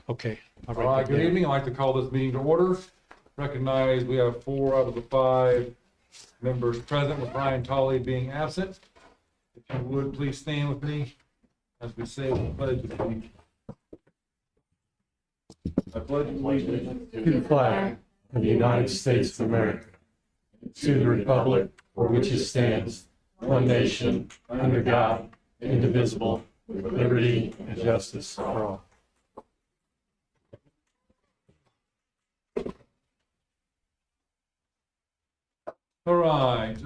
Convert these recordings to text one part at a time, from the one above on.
Okay. All right, good evening. I'd like to call this meeting to order. Recognize we have 4 out of the 5 members present, with Brian Tolley being absent. If you would, please stand with me as we say the pledge of allegiance. I pledge allegiance To the flag of the United States of America, to the republic for which it stands, one nation, under God, indivisible, with liberty and justice for all. All right,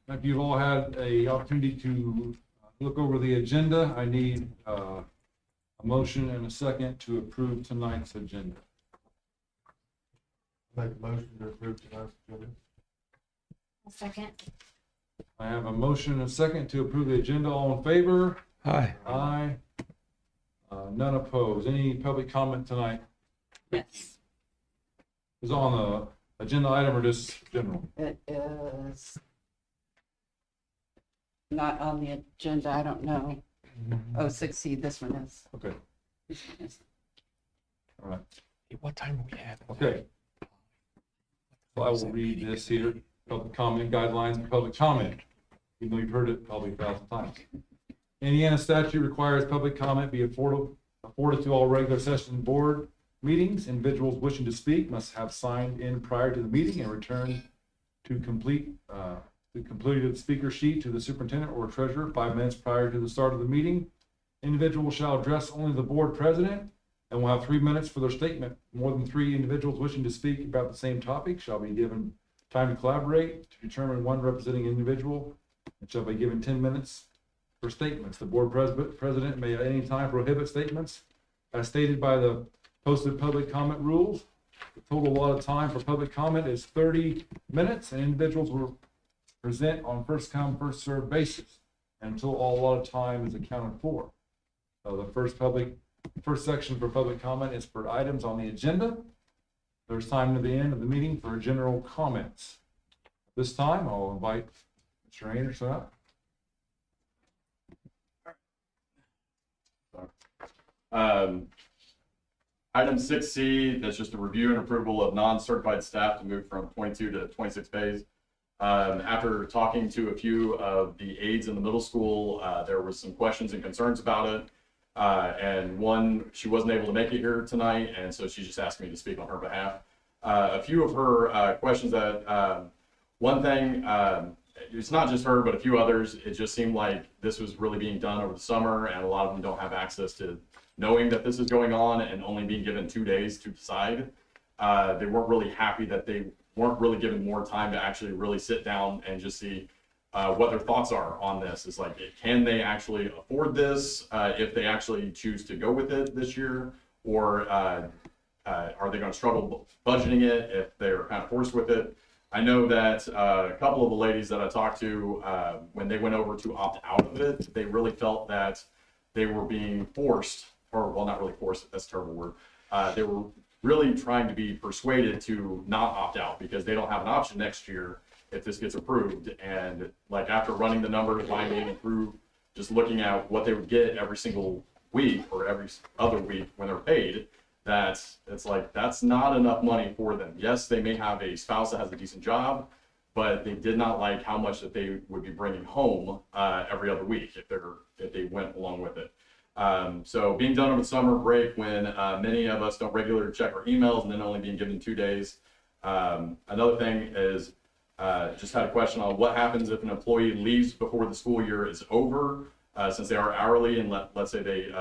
if you've all had a opportunity to look over the agenda, I need a motion and a second to approve tonight's agenda. Make a motion to approve tonight's agenda. A second. I have a motion and a second to approve the agenda. All in favor? Aye. Aye. None opposed. Any public comment tonight? Yes. Is on the agenda item or just general? It is not on the agenda, I don't know. Oh, 6C, this one is. Okay, This one is. all right. What time do we have? Okay. So I will read this here. Public comment guidelines for public comment. Even though you've heard it probably 1,000 times. Indiana statute requires public comment be afforded to all regular session board meetings. Individuals wishing to speak must have signed in prior to the meeting and return to complete the completed speaker sheet to the superintendent or treasurer 5 minutes prior to the start of the meeting. Individuals shall address only the board president and will have 3 minutes for their statement. More than 3 individuals wishing to speak about the same topic shall be given time to collaborate to determine one representing individual, and shall be given 10 minutes for statements. The board president may at any time prohibit statements as stated by the posted public comment rules. The total allotted time for public comment is 30 minutes, and individuals will present on first come, first served basis until all allotted time is accounted for. So the first section for public comment is for items on the agenda. There's time to the end of the meeting for general comments. This time, I'll invite Mr. Anderson up. Item 6C, that's just a review and approval of non-certified staff to move from 22 to 26 bays. After talking to a few of the aides in the middle school, there was some questions and concerns about it. And one, she wasn't able to make it here tonight, and so she just asked me to speak on her behalf. A few of her questions that, one thing, it's not just her, but a few others, it just seemed like this was really being done over the summer, and a lot of them don't have access to knowing that this is going on and only being given 2 days to decide. They weren't really happy that they weren't really given more time to actually really sit down and just see what their thoughts are on this. It's like, can they actually afford this if they actually choose to go with it this year? Or are they going to struggle budgeting it if they're kind of forced with it? I know that a couple of the ladies that I talked to, when they went over to opt out of it, they really felt that they were being forced, or well, not really forced, that's a terrible word. They were really trying to be persuaded to not opt out because they don't have an option next year if this gets approved. And like after running the numbers, finding through just looking at what they would get every single week or every other week when they're paid, that it's like, that's not enough money for them. Yes, they may have a spouse that has a decent job, but they did not like how much that they would be bringing home every other week if they went along with it. So being done over the summer break when many of us don't regularly check our emails and then only being given 2 days. Another thing is just had a question on what happens if an employee leaves before the school year is over, since they are hourly, and let's say they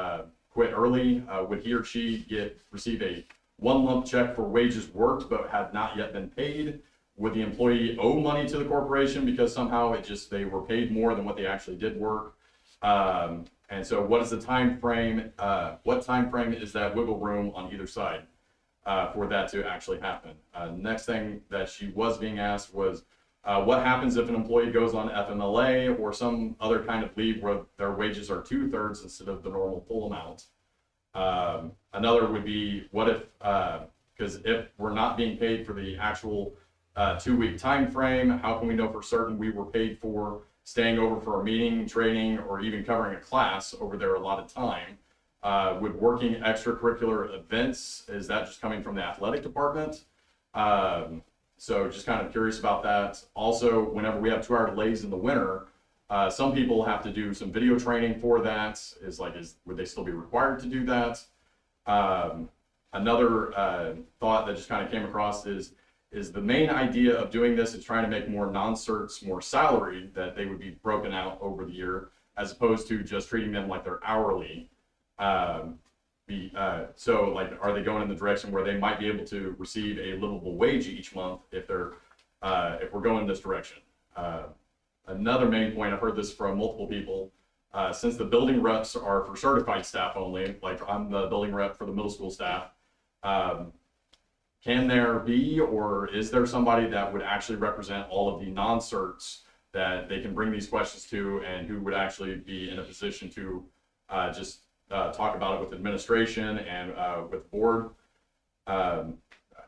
quit early, would he or she receive a 1 lump check for wages worked but have not yet been paid? Would the employee owe money to the corporation because somehow they were paid more than what they actually did work? And so what is the time frame? What time frame is that wiggle room on either side for that to actually happen? Next thing that she was being asked was, what happens if an employee goes on FMLA or some other kind of leave where their wages are 2/3 instead of the normal full amount? Another would be, what if, because if we're not being paid for the actual 2-week time frame, how can we know for certain we were paid for staying over for a meeting, training, or even covering a class over their allotted time? With working extracurricular events, is that just coming from the athletic department? So just kind of curious about that. Also, whenever we have 2-hour delays in the winter, some people have to do some video training for that. Would they still be required to do that? Another thought that just kind of came across is the main idea of doing this is trying to make more non-certs more salaried, that they would be broken out over the year, as opposed to just treating them like they're hourly. So like, are they going in the direction where they might be able to receive a livable wage each month if we're going this direction? Another main point, I've heard this from multiple people, since the building reps are for certified staff only, like I'm the building rep for the middle school staff, can there be, or is there somebody that would actually represent all of the non-certs that they can bring these questions to, and who would actually be in a position to just talk about it with administration and with board?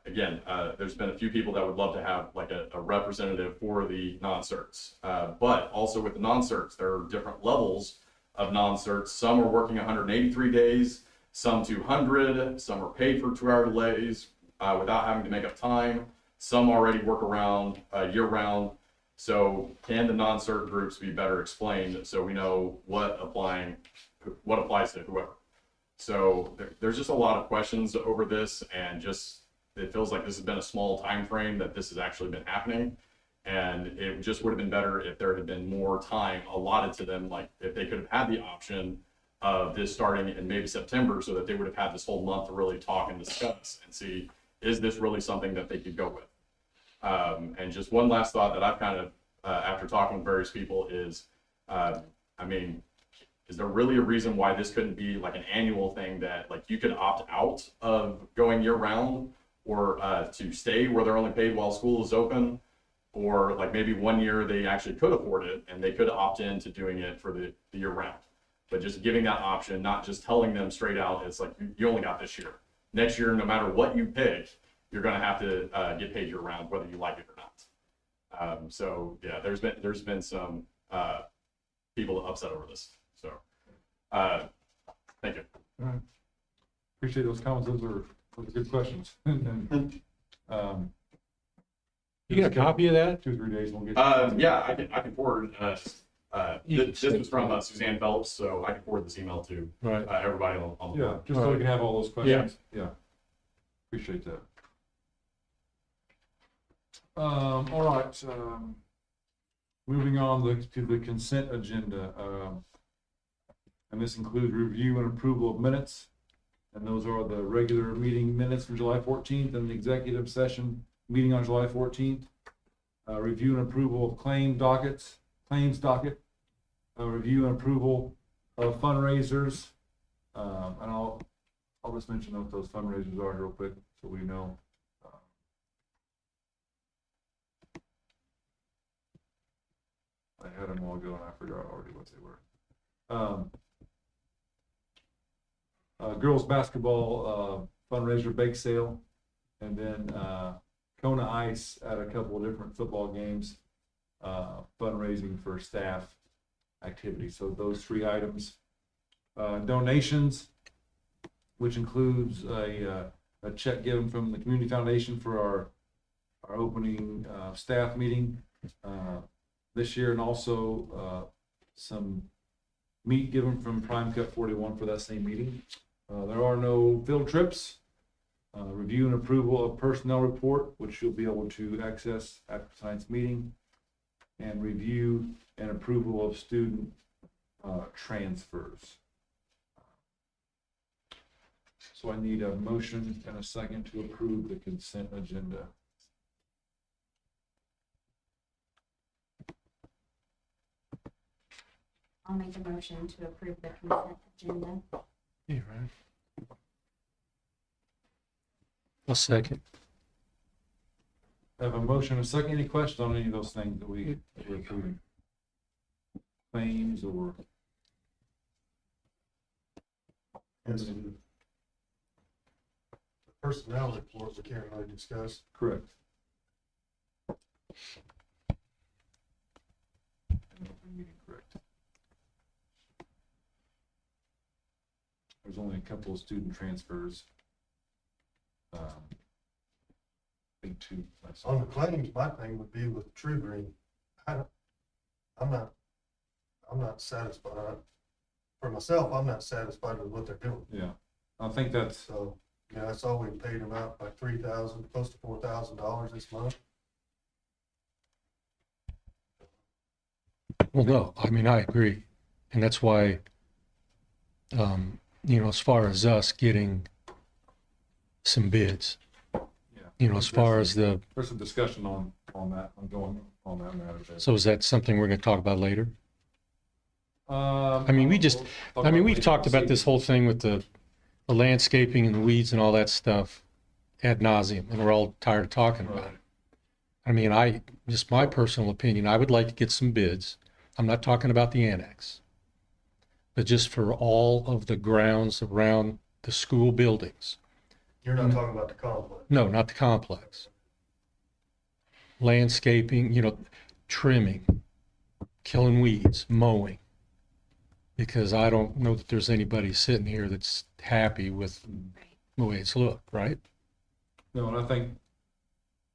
Again, there's been a few people that would love to have like a representative for the non-certs, but also with the non-certs, there are different levels of non-certs. Some are working 183 days, some 200, some are paid for 2-hour delays without having to make up time. Some already work around year round. So can the non-cert groups be better explained so we know what applies to whoever? So there's just a lot of questions over this, and just it feels like this has been a small time frame that this has actually been happening, and it just would have been better if there had been more time allotted to them, like if they could have had the option of this starting in maybe September, so that they would have had this whole month to really talk and discuss and see, is this really something that they could go with? And just one last thought that I've kind of, after talking with various people is, is there really a reason why this couldn't be like an annual thing, that like you could opt out of going year round, or to stay where they're only paid while school is open? Or like maybe one year they actually could afford it and they could opt in to doing it for the year round. But just giving that option, not just telling them straight out, it's like, you only got this year. Next year, no matter what you pick, you're gonna have to get paid year round, whether you like it or not. So yeah, there's been some people upset over this. So thank you. All right. Appreciate those comments. Those are good questions. And, You get a copy of that? 2 or 3 days, we'll get. Yeah, I can forward. This was from Suzanne Phelps, so I can forward this email to Right. everybody on the Yeah, board. just so we can have all those questions. Yeah. Appreciate that. All right, moving on to the consent agenda. And this includes review and approval of minutes. And those are the regular meeting minutes from July 14th and the executive session meeting on July 14th. Review and approval of claims docket, review and approval of fundraisers. And I'll just mention what those fundraisers are real quick so we know. I had them all go and I forgot already what they were. Girls basketball fundraiser bake sale, and then Kona Ice at a couple of different football games, fundraising for staff activities. So those 3 items. Donations, which includes a check given from the Community Foundation for our opening staff meeting this year, and also some meat given from Prime Cut 41 for that same meeting. There are no field trips. Review and approval of personnel report, which you'll be able to access after tonight's meeting, and review and approval of student transfers. So I need a motion and a second to approve the consent agenda. I'll make a motion to approve the consent agenda. Yeah, right. I'll second. I have a motion and a second. Any questions on any of those things that we're approving? Claims or? And the personnel report, we can't really discuss. Correct. An open meeting, correct. There's only a couple of student transfers. I think two. I saw. On the claims, my thing would be with True Green. I'm not satisfied. For myself, I'm not satisfied with what they're doing. Yeah, I think that's, So, yeah, I saw we paid them out by $3,000, close to $4,000 this month. Well, no, I mean, I agree. And that's why, as far as us getting some bids, yeah. as far as the, There's some discussion on that, on going on that matter there. so is that something we're going to talk about later? I mean, we've talked about this whole thing with the landscaping and the weeds and all that stuff ad nauseum, and we're all tired of talking about it. I mean, just my personal opinion, I would like to get some bids. I'm not talking about the annex, but just for all of the grounds around the school buildings. You're not talking about the complex. No, not the complex. Landscaping, trimming, killing weeds, mowing. Because I don't know that there's anybody sitting here that's happy with the way it's looked, right? No, and I think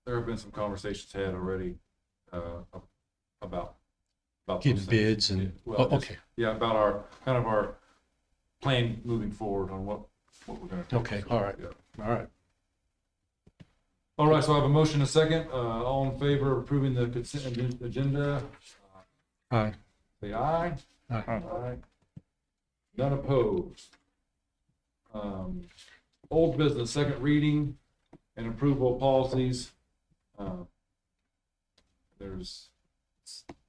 there have been some conversations had already, about those Getting things. bids and, Yeah, well, oh, just- okay, Yeah, about our plan moving forward on what we're gonna do. Okay, all right. Yeah. all right. All right, so I have a motion, a second, all in favor of approving the consent agenda, Aye. say aye. Aye. Aye. None opposed. Old business, second reading and approval of policies. There's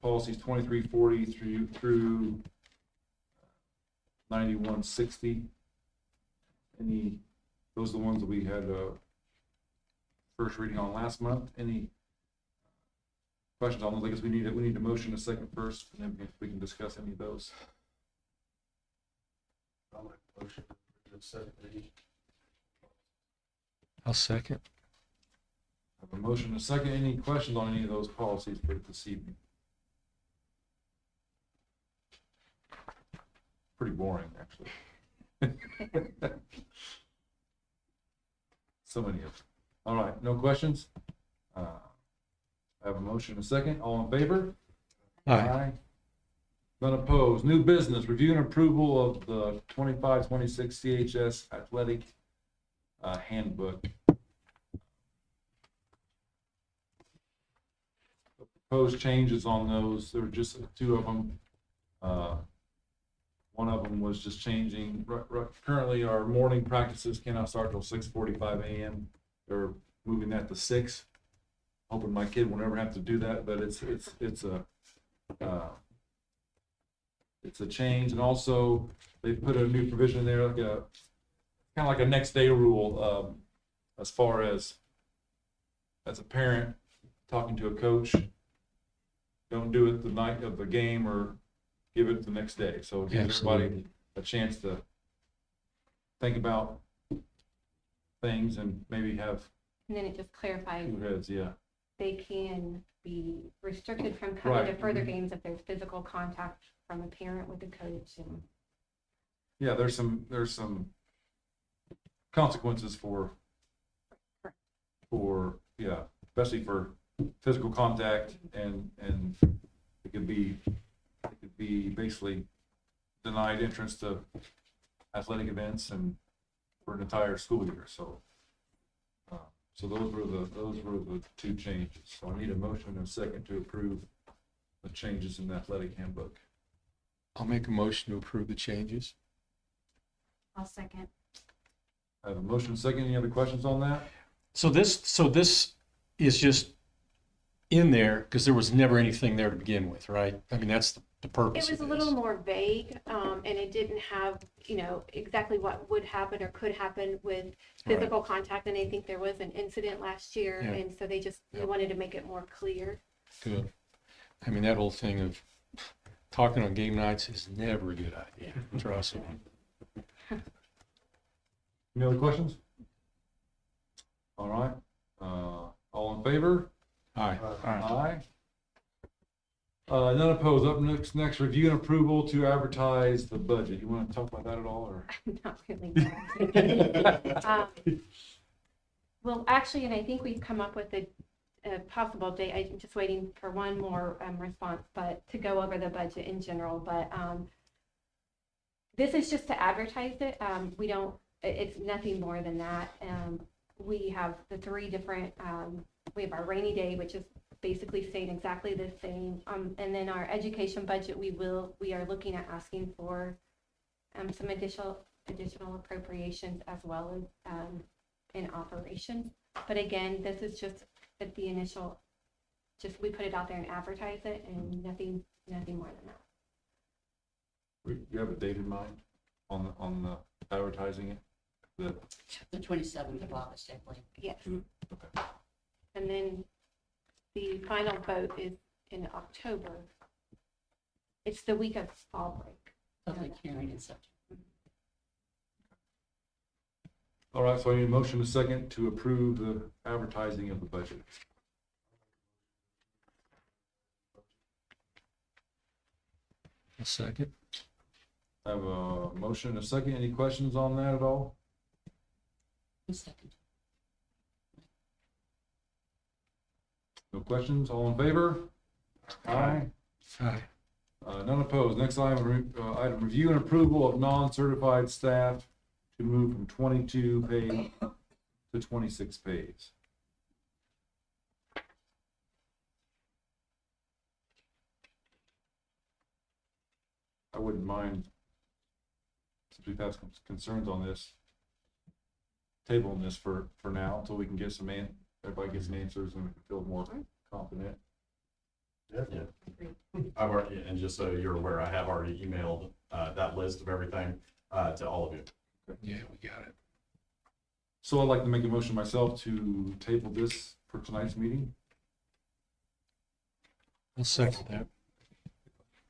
policies 2340 through 9160. Those are the ones that we had first reading on last month. Any questions on those? I guess we need a motion, a second first, and then we can discuss any of those. I'll make a motion for the second reading. I'll second. I have a motion, a second. Any questions on any of those policies for this evening? Pretty boring, actually. So many of them. All right, no questions? I have a motion, a second. All in favor? Aye. None opposed. New business, review and approval of the 25-26 CHS athletic handbook. Proposed changes on those, there were just two of them. One of them was just changing, currently our morning practices cannot start till 6:45 a.m. They're moving that to 6. Hoping my kid will never have to do that, but it's a change. And also they put a new provision in there, like kind of like a next day rule, as far as a parent talking to a coach, don't do it the night of the game or give it the next day. So it gives everybody Absolutely. a chance to think about things and maybe have And then it just clarifies two heads, yeah. they can be restricted from coming to Right. further games if there's physical contact from a parent with a coach. And Yeah, there's some consequences for yeah, especially for physical contact, and it could be basically denied entrance to athletic events and for an entire school year. So those were the two changes. So I need a motion and a second to approve the changes in the athletic handbook. I'll make a motion to approve the changes. I'll second. I have a motion and a second. Any other questions on that? So this is just in there because there was never anything there to begin with, right? I mean, that's the purpose It was a of little this. more vague, and it didn't have, exactly what would happen or could happen with physical contact. And I think there was an incident last year, Yeah. and so they Yeah. wanted to make it more clear. Good. I mean, that whole thing of talking on game nights is never a good idea. Trust me. Any other questions? All right, all in favor? Aye. Aye. None opposed. Up next, review and approval to advertise the budget. You want to talk about that at all, or? Not really. Well, actually, and I think we've come up with a possible date. I'm just waiting for one more response, but to go over the budget in general. But this is just to advertise it. We don't, it's nothing more than that. We have the three different, we have our rainy day, which is basically staying exactly the same. And then our education budget, we are looking at asking for some additional appropriations as well as in operations. But again, this is just at the initial, just we put it out there and advertise it, and nothing more than that. You have a date in mind on the advertising it? The 27th of August, I believe. Yes. Okay. And then the final vote is in October. It's the week of fall break. Public hearing and such. All right, so I need a motion, a second, to approve the advertising of the budget. A second. I have a motion, a second. Any questions on that at all? A second. No questions? All in favor? Aye. Aye. None opposed. Next item, item review and approval of non-certified staff to move from 22 pays to 26 pays. I wouldn't mind, since we've had some concerns on this, tabling this for now until we can get some everybody gets some answers and we can feel more confident. Definitely. I've already, and just so you're aware, I have already emailed that list of everything to all of you. Yeah, we got it. So I'd like to make a motion myself to table this for tonight's meeting. I'll second that.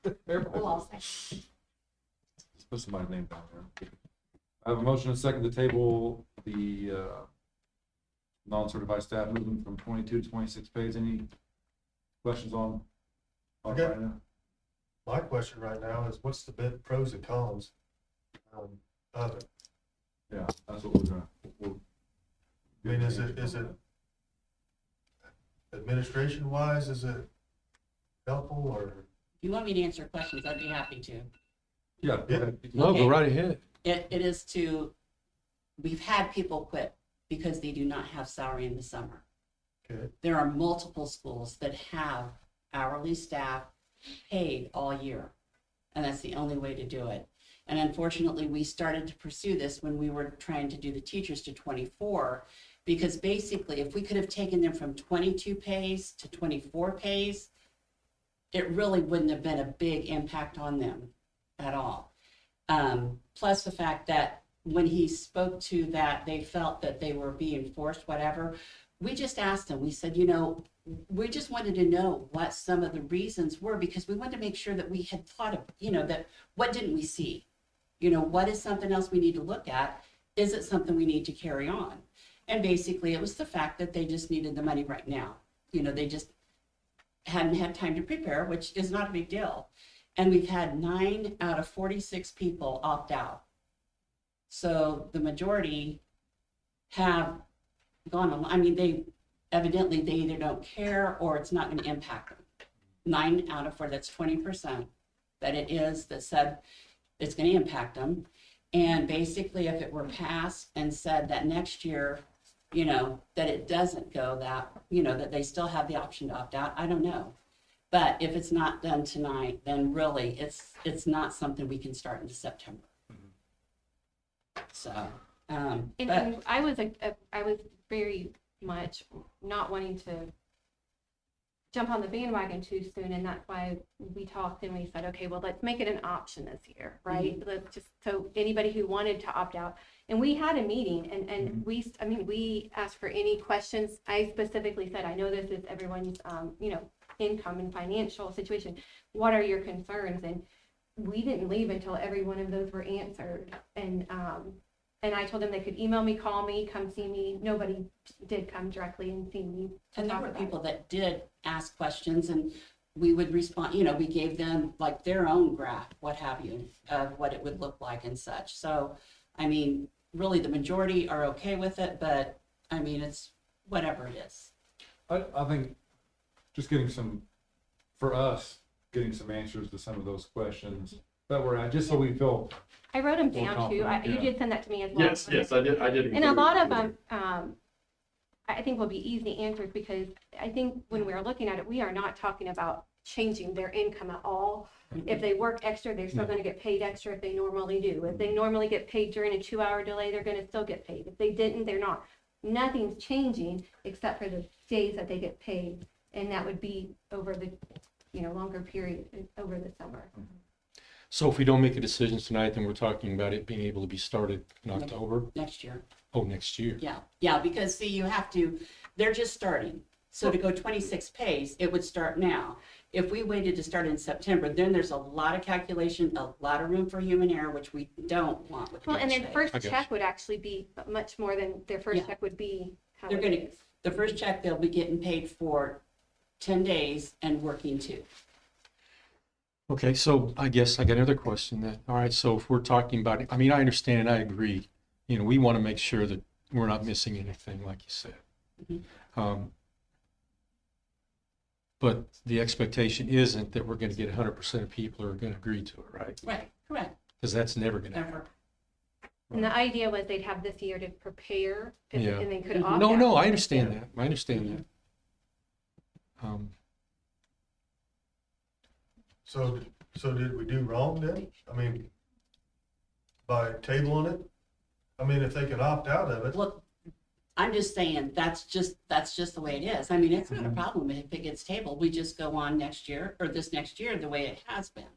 Just put somebody's name down there. I have a motion and a second to table the non-certified staff moving from 22 to 26 pays. Any questions on Okay. right now? My question right now is what's the bit pros and cons of it? Yeah, that's what we're gonna. I mean, is it administration wise, is it helpful or? If you want me to answer questions, I'd be happy to. Yeah. go Yeah. ahead. No, Okay. go right ahead. It is to, we've had people quit because they do not have salary in the summer. Okay. There are multiple schools that have hourly staff paid all year, and that's the only way to do it. And unfortunately, we started to pursue this when we were trying to do the teachers to 24, because basically, if we could have taken them from 22 pays to 24 pays, it really wouldn't have been a big impact on them at all. Plus the fact that when he spoke to that, they felt that they were being forced, whatever. We just asked him, we said, we just wanted to know what some of the reasons were, because we wanted to make sure that we had thought of, that what didn't we see? What is something else we need to look at? Is it something we need to carry on? And basically it was the fact that they just needed the money right now. They just hadn't had time to prepare, which is not a big deal. And we've had 9 out of 46 people opt out. So the majority have gone on. I mean, they either don't care or it's not going to impact them. 9 out of 4, that's 20% that it is that said it's going to impact them. And basically, if it were passed and said that next year, that it doesn't go that, that they still have the option to opt out, I don't know. But if it's not done tonight, then really it's not something we can start into September. So, And but I was very much not wanting to jump on the bandwagon too soon, and that's why we talked and we said, okay, well, let's make it an option this year, right? Let's just, so anybody who wanted to opt out, and we had a meeting, and we asked for any questions. I specifically said, I know this is everyone's, income and financial situation. What are your concerns? And we didn't leave until every one of those were answered. And I told them they could email me, call me, come see me. Nobody did come directly and see me. and there were people that did ask questions, and we would respond, you know, we gave them like their own graph, what have you, of what it would look like and such. So, I mean, really the majority are okay with it, but I mean, it's whatever it is. I think just getting some, for us, getting some answers to some of those questions that we're at, just so we feel, I wrote them More down too. confident, You yeah. did send that to me as well. Yes, yes, I did. And a include lot it. of them, I think will be easy answers because I think when we're looking at it, we are not talking about changing their income at all. If they work extra, they're still gonna get paid extra if they normally do. If they normally get paid during a 2-hour delay, they're gonna still get paid. If they didn't, they're not. Nothing's changing except for the days that they get paid. And that would be over the, longer period over the summer. So if we don't make a decision tonight, then we're talking about it being able to be started in October? Next year. Oh, next year. Yeah, because see, you have to, they're just starting. So to go 26 pays, it would start now. If we waited to start in September, then there's a lot of calculation, a lot of room for human error, which we don't want with Well, and their kids. first I got check would actually be much more than their first Yeah. check would be. How They're it gonna, is. the first check, they'll be getting paid for 10 days and working 2. Okay, so I guess I got another question then. All right, so if we're talking about, I mean, I understand and I agree. We want to make sure that we're not missing anything, like you said. Mhm. But the expectation isn't that we're going to get 100% of people who are going to agree to it, right? Right, correct, Because that's never going to happen. ever. And the idea was they'd have this year to prepare and Yeah. and they could Mhm. opt No, out. no, I understand that. I understand that. So did we do wrong then? I mean, by tabling it? I mean, if they could opt out of it, Look, I'm just saying, that's just the way it is. I mean, it's not a problem if it gets tabled. We just go on next year, or this next year, the way it has been.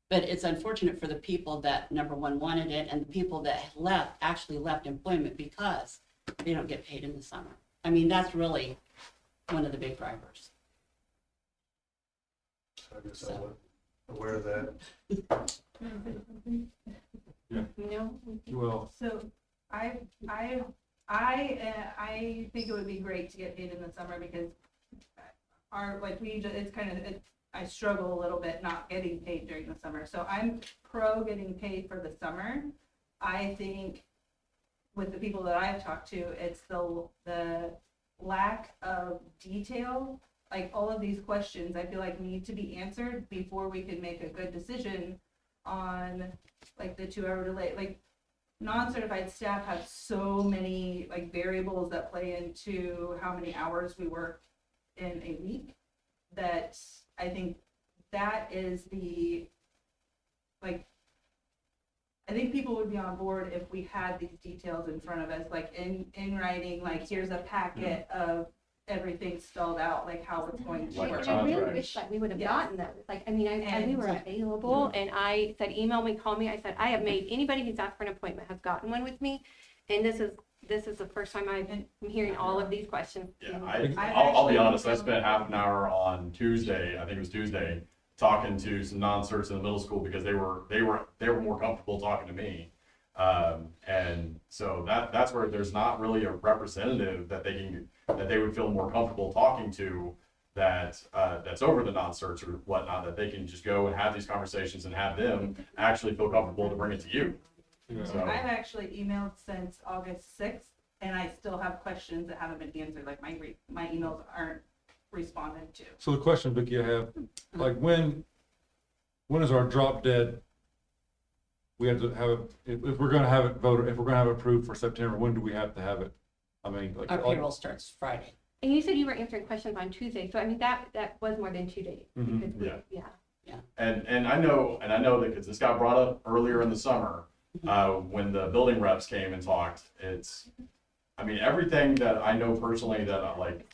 But it's unfortunate for the people that, number one, wanted it, and the people that actually left employment because they don't get paid in the summer. I mean, that's really one of the big drivers. I guess I wasn't aware of that. No, well, So I think it would be great to get paid in the summer because it's kind of, I struggle a little bit not getting paid during the summer. So I'm pro getting paid for the summer. I think with the people that I've talked to, it's the lack of detail. Like all of these questions, I feel like need to be answered before we can make a good decision on like the 2-hour delay. Like non-certified staff have so many like variables that play into how many hours we work in a week that I think that is I think people would be on board if we had these details in front of us, like in writing, like here's a packet of everything spelled out, like how it's going to Like work. a I really contract. wish that we would have Yes. gotten those. Like, I mean, we were And- available and I said, email me, call me. I said, I have made, anybody who's asked for an appointment has gotten one with me. And this is the first time I'm hearing all of these questions. Yeah, I've I'll be actually- honest, I spent half an hour on Tuesday, I think it was Tuesday, talking to some non-certs in the middle school because they were more comfortable talking to me. And so that's where there's not really a representative that they would feel more comfortable talking to that's over the non-certs or whatnot, that they can just go and have these conversations and have them actually feel comfortable to bring it to you. So, I've actually emailed since August 6th, and I still have questions that haven't been answered, like my emails aren't responded to. so the question, Vicky, I have, like, when is our drop dead? We have to have it, if we're gonna have it voted, if we're gonna have it approved for September, when do we have to have it? I mean, like. Our payroll starts Friday. And you said you were answering questions on Tuesday. So I mean, that was more than 2 days. Mhm. because we- Yeah. Yeah. and I know that because this got brought up earlier in the summer, when the building reps came and talked, I mean, everything that I know personally that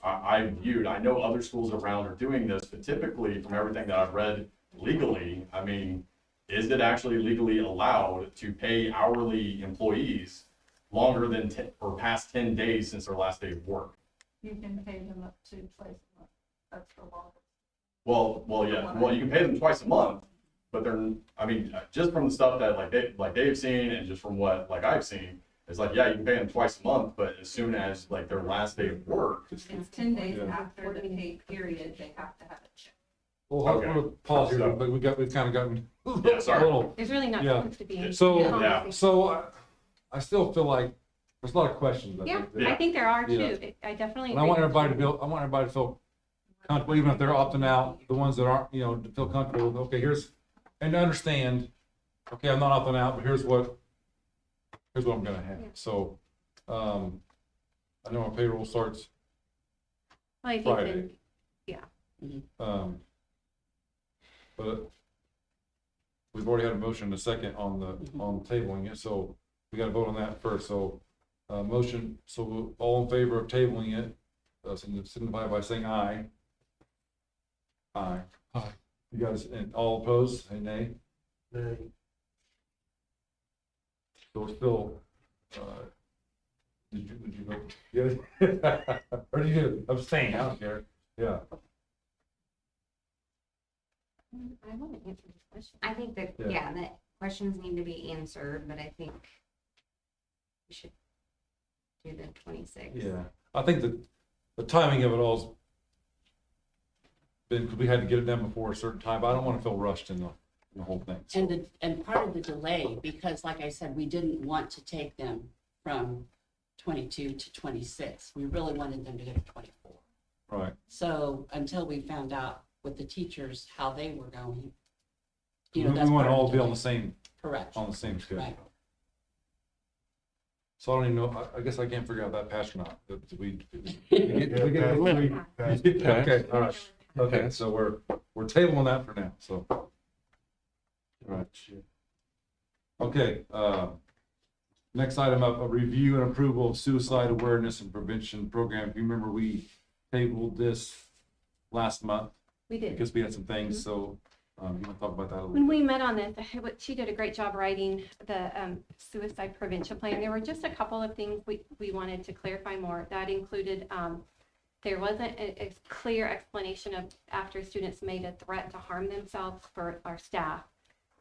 I viewed, I know other schools around are doing this, but typically from everything that I've read legally, I mean, is it actually legally allowed to pay hourly employees longer than or past 10 days since their last day of work? You can pay them up to twice a month. That's the law. Well, yeah, well, you can pay them twice a month, but I mean, just from the stuff that they've seen and just from what I've seen, it's like, yeah, you can pay them twice a month, but as soon as their last day of work, It's 10 days Yeah. after the pay period, they have to have a check. We'll Okay. pause here, but we've kind of gotten Yeah, a sorry. little. There's really not Yeah. supposed to be any. So, conversation. so I still feel like there's a lot of questions. I Yeah, think, Yeah. I think there are Yeah. too. I definitely. And I agree want with everybody to you. feel, I want everybody to feel comfortable, even if they're opting out, the ones that aren't, to feel comfortable, okay, and to understand, okay, I'm not opting out, but here's what I'm gonna have. Yeah. So, I know our payroll starts, Well, I think Friday. then- but we've already had a motion and a second on tabling it, so we gotta vote on that first, so, motion, so all in favor of tabling it, signify by saying aye. Aye. Aye. You guys, and all opposed, say nay? Nay. So it's still, did you vote? Yeah. Or did you abstain? I don't care. Yeah. I want to answer this question. I think that, Yeah. yeah, that questions need to be answered, but I think we should do the 26th. Yeah. I think the timing of it all's been, because we had to get it done before a certain time, but I don't want to feel rushed in the whole thing. So, And part of the delay, because like I said, we didn't want to take them from 22 to 26. We really wanted them to go to 24. right. So until we found out with the teachers how they were going, We that's want part to of all the be on delay. the same, Correct. schedule. Right. So I don't even know, I guess I can't figure out that passed or not. Did we Yeah, get passed. Okay, all right. Okay, so we're tabling that for now, so. Right. Okay, next item up, a review and approval of suicide awareness and prevention program. If you remember, we tabled this last month We did. because we had some things, so, you want to talk about that a When little bit? we met on this, she did a great job writing the suicide prevention plan. There were just a couple of things we wanted to clarify more. That included, there wasn't a clear explanation of after students made a threat to harm themselves for our staff.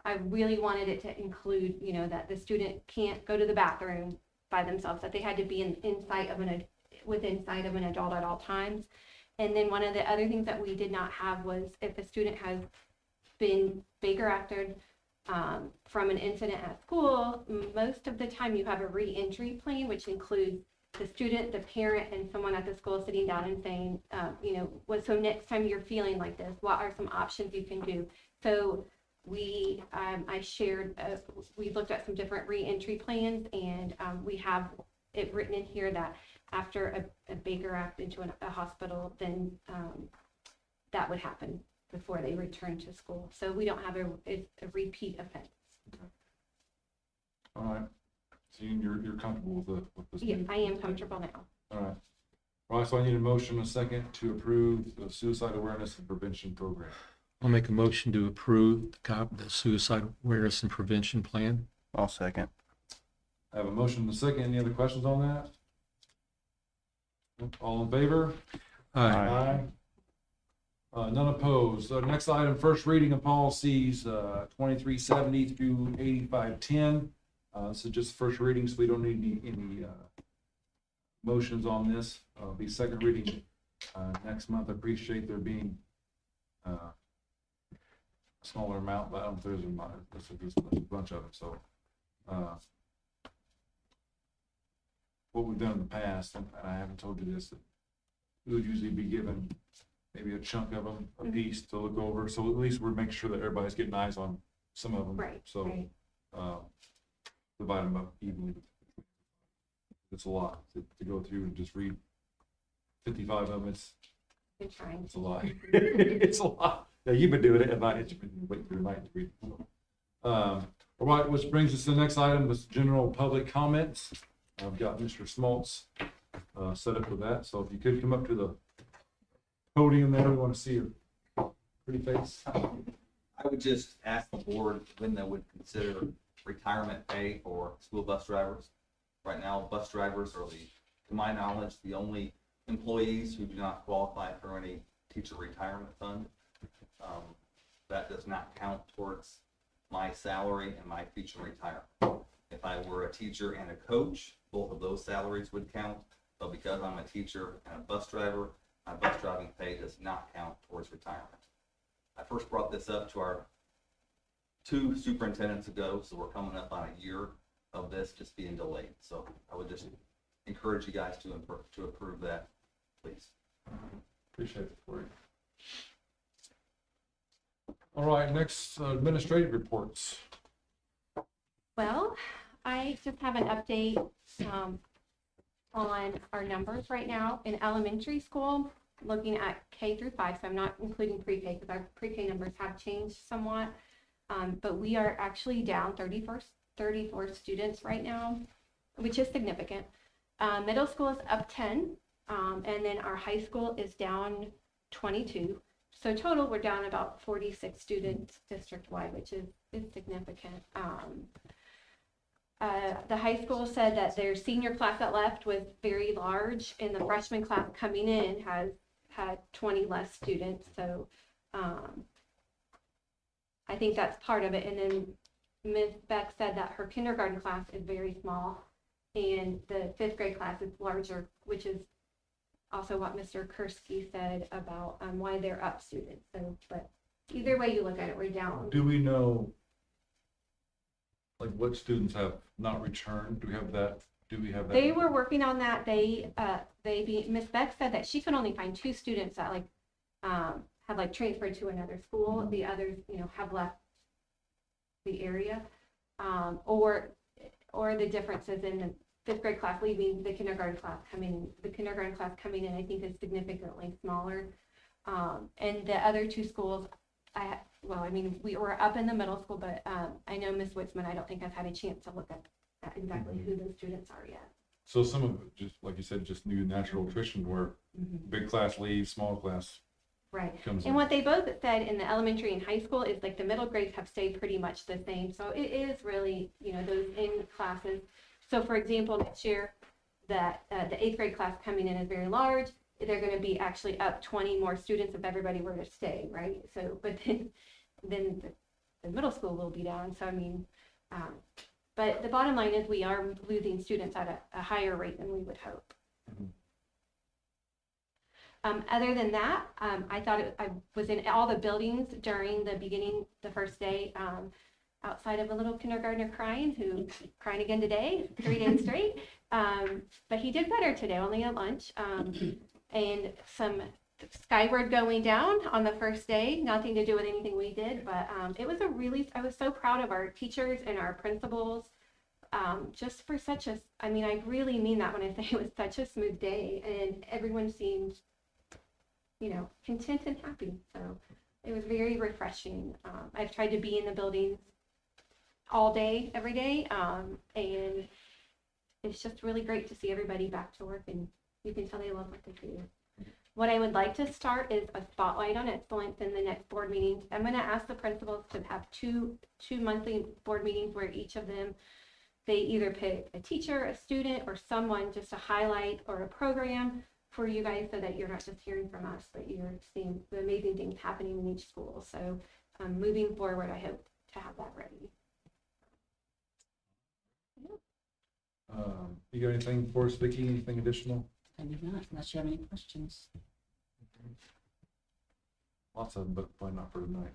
I really wanted it to include, that the student can't go to the bathroom by themselves, that they had to be within sight of an adult at all times. And then one of the other things that we did not have was if a student has been Baker acted from an incident at school, most of the time you have a re-entry plan, which includes the student, the parent, and someone at the school sitting down and saying, so next time you're feeling like this, what are some options you can do? So I shared, we looked at some different re-entry plans, and we have it written in here that after a Baker act into a hospital, then that would happen before they return to school. So we don't have a repeat offense. All right. So you're comfortable with this? Yeah, I am comfortable now. All right. All right, so I need a motion, a second, to approve the suicide awareness and prevention program. I'll make a motion to approve the suicide awareness and prevention plan. I'll second. I have a motion and a second. Any other questions on that? All in favor? Aye. None opposed. So next item, first reading of policies, 2370 through 8510. So just first reading, so we don't need any motions on this. Be second reading next month. I appreciate there being a smaller amount, but I don't think there's a bunch of them, so. What we've done in the past, and I haven't told you this, that we would usually be given maybe a chunk of them a piece to look over, so at least we're making sure that everybody's getting eyes on some of them. Right, So, right. divide them up evenly. It's a lot to go through and just read 55 of them. Been trying. It's a lot. It's a lot. Yeah, you've been doing it at night. You've been waiting through the night to read. All right, which brings us to the next item, was general public comments. I've got Mr. Smoltz set up with that, so if you could come up to the podium there, we want to see your pretty face. I would just ask the board when they would consider retirement pay for school bus drivers. Right now, bus drivers are to my knowledge, the only employees who do not qualify for any teacher retirement fund. That does not count towards my salary and my future retirement. If I were a teacher and a coach, both of those salaries would count, but because I'm a teacher and a bus driver, my bus driving pay does not count towards retirement. I first brought this up to our 2 superintendents ago, so we're coming up on a year of this just being delayed. So I would just encourage you guys to approve that, please. Appreciate it, Corey. All right, next administrative reports. Well, I just have an update on our numbers right now in elementary school, looking at K through 5. So I'm not including pre-K because our pre-K numbers have changed somewhat. But we are actually down 34 students right now, which is significant. Middle school is up 10, and then our high school is down 22. So total, we're down about 46 students district-wide, which is significant. The high school said that their senior class that left was very large, and the freshman class coming in has had 20 less students. So I think that's part of it. And then Ms. Beck said that her kindergarten class is very small, and the 5th grade class is larger, which is also what Mr. Kursky said about why they're up students. So, but either way you look at it, we're down. Do we know, like, what students have not returned? Do we have that? They were working on that. Ms. Beck said that she could only find 2 students that have transferred to another school. The others, have left the area, or the differences in the 5th grade class leaving, the kindergarten class coming. The kindergarten class coming in, I think, is significantly smaller. And the other 2 schools, we were up in the middle school, but I know Ms. Witzman, I don't think I've had a chance to look at exactly who those students are yet. So some of it, just like you said, just new natural attrition where big class leaves, small class Right. comes in. And what they both said in the elementary and high school is the middle grades have stayed pretty much the same. So it is really, those in classes. So for example, next year, that the 8th grade class coming in is very large. They're going to be actually up 20 more students if everybody were to stay, right? So, but then the middle school will be down. So, but the bottom line is we are losing students at a higher rate than we would hope. Other than that, I thought I was in all the buildings during the first day, outside of a little kindergartner crying again today, 3 days straight. But he did better today, only at lunch. And some skyward going down on the first day, nothing to do with anything we did, but it was I was so proud of our teachers and our principals, just for I really mean that when I say it was such a smooth day, and everyone seemed content and happy. So it was very refreshing. I've tried to be in the buildings all day, every day. And it's just really great to see everybody back to work, and you can tell they love what they do. What I would like to start is a spotlight on excellence in the next board meeting. I'm going to ask the principals to have two monthly board meetings where each of them, they either pick a teacher, a student, or someone just to highlight, or a program for you guys, so that you're not just hearing from us, but you're seeing the amazing things happening in each school. So moving forward, I hope to have that ready. You got anything for us, Vicki? Anything additional? I do not, unless you have any questions. Lots of them, but probably not for tonight.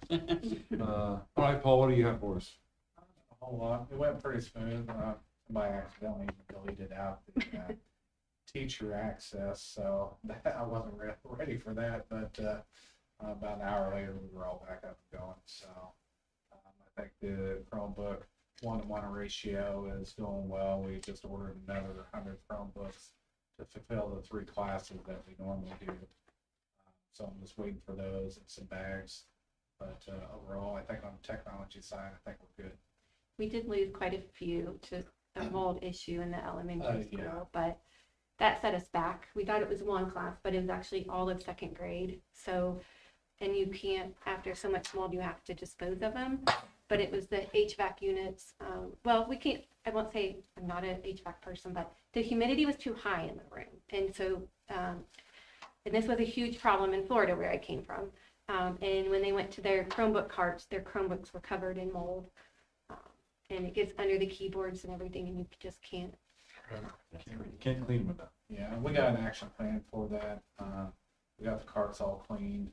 All right, Paul, what do you have for us? A whole lot. It went pretty smooth. Somebody accidentally deleted out the teacher access, so I wasn't ready for that. But about an hour later, we were all back up and going. So I think the Chromebook 1-to-1 ratio is going well. We just ordered another 100 Chromebooks to fulfill the 3 classes that we normally do. So I'm just waiting for those and some bags. But overall, I think on the technology side, I think we're good. We did lose quite a few to a mold issue in the elementary school, yeah. but that set us back. We thought it was 1 class, but it was actually all of 2nd grade. So, and you can't, after so much mold, you have to dispose of them. But it was the HVAC units. Well, we can't, I won't say I'm not an HVAC person, but the humidity was too high in the room. And so, and this was a huge problem in Florida where I came from. And when they went to their Chromebook carts, their Chromebooks were covered in mold. And it gets under the keyboards and everything, and you just can't. Can't clean them enough. Yeah, we got an action plan for that. We got the carts all cleaned,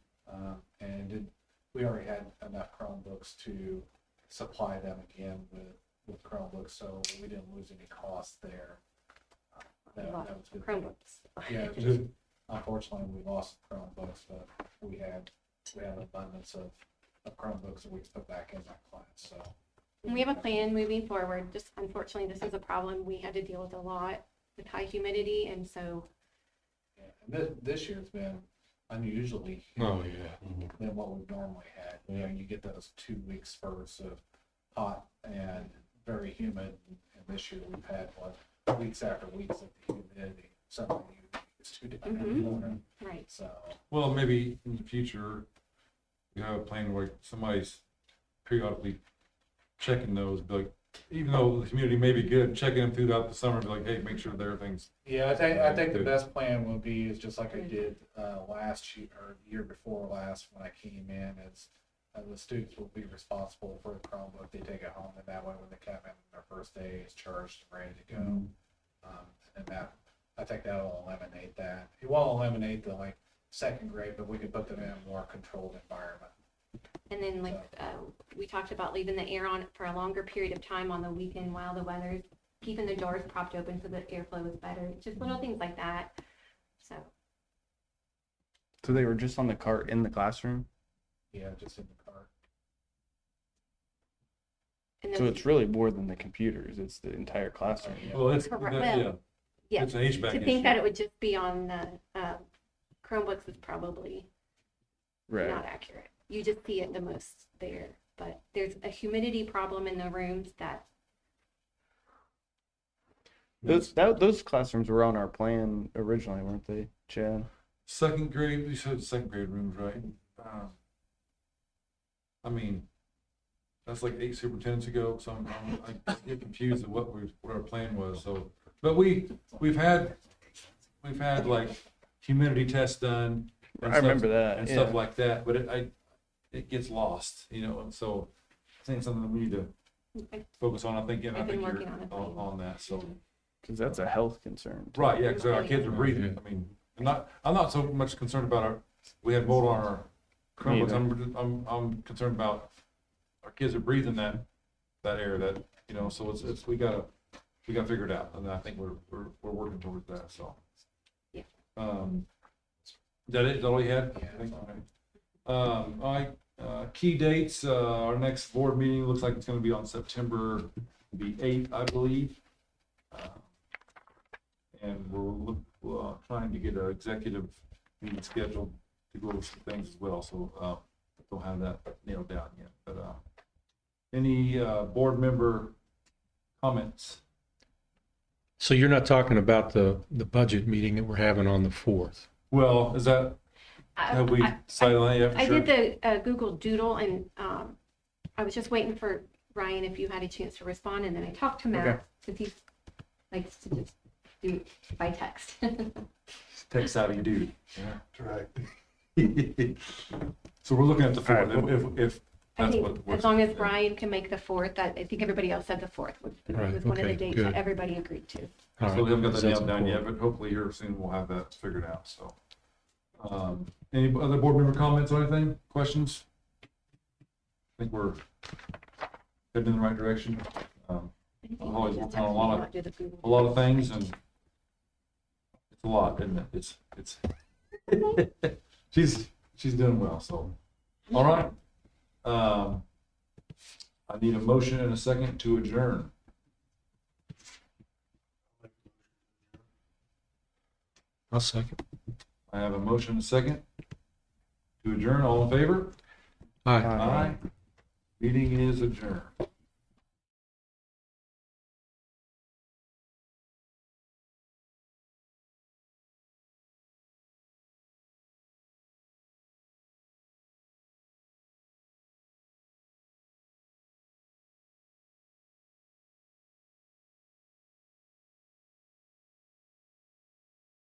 and we already had enough Chromebooks to supply them again with Chromebooks, so we didn't lose any costs there. That was good. Chromebooks. Yeah, just unfortunately, we lost Chromebooks, but we had an abundance of Chromebooks that we could put back in that class, so. And we have a plan moving forward. Just unfortunately, this is a problem we had to deal with a lot with high humidity, and so Yeah, and this year's been unusually Oh, humid yeah. than what we've normally had. You know, you get those 2 week spurts of hot and very humid, and this year we've had weeks after weeks of humidity, something you used to down in the morning, right. so. Well, maybe in the future, you have a plan where somebody's periodically checking those, be like, even though the community may be good, checking them throughout the summer, be like, hey, make sure everything's. Yeah, I think the best plan would be is just like I did last year or year before last when I came in, is the students will be responsible for the Chromebook. They take it home, and that way when they come in their first day, it's charged and ready to go. And that, I think that'll eliminate that. It won't eliminate the like second grade, but we can put them in a more controlled environment. And then like we talked about leaving the air on for a longer period of time on the weekend while the weather's, keeping the doors propped open so the airflow is better. Just little things like that. So So they were just on the cart in the classroom? Yeah, just in the car. and So then, it's really more than the computers, it's the entire classroom. Well, it's, Correct. yeah, yeah, it's an HVAC to issue. think that it would just be on the Chromebooks is probably Right. not accurate. You just see it the most there, but there's a humidity problem in the rooms that Those classrooms were on our plan originally, weren't they, Chad? Second grade, you said second grade rooms, right? I mean, that's like 8 superintendents ago, so I get confused at what our plan was, so. But we've had like humidity tests done. and I remember stuff- that, And yeah. stuff like that, but it gets lost, you know, and so I think it's something that we need to focus on, I think I've been you're working on it. on that, so. Because that's a health concern. too. Right, yeah, because our kids are breathing. I mean, I'm not so much concerned about we had mold on our Chromebooks. I'm concerned about our kids are breathing that air that, you know, so it's we gotta figure it out. And I think we're working towards that, so. Yeah. Is that it? Is that all you had? Yeah, that's all. All right, key dates, our next board meeting looks like it's gonna be on September the 8th, I believe. And we're trying to get an executive meeting scheduled to go over some things as well, so don't have that nailed down yet. But any board member comments? So you're not talking about the budget meeting that we're having on the 4th? Well, is that, have we decided on that yet? for I sure? did the Google Doodle, and I was just waiting for Ryan if you had a chance to respond, and then I talked to Matt Okay. because he likes to just do it by text. Tech savvy dude. Right. So we're looking at the All right, fourth, if I that's think what. as long as Brian can make the 4th, I think everybody else said the 4th was Right, was one of the okay, dates good. that everybody agreed to. All So we haven't got that right, nailed that's down yet, important. but hopefully here soon we'll have that figured out, so. Any other board member comments or anything, questions? I think we're heading in the right direction. Anything I'm always just working on text a lot me of- about do the Google. A lot of things and it's a lot, isn't it? It's she's doing well, so. All right. I need a motion and a second to adjourn. I'll second. I have a motion and a second to adjourn. All in favor? Aye. Aye. Meeting is adjourned.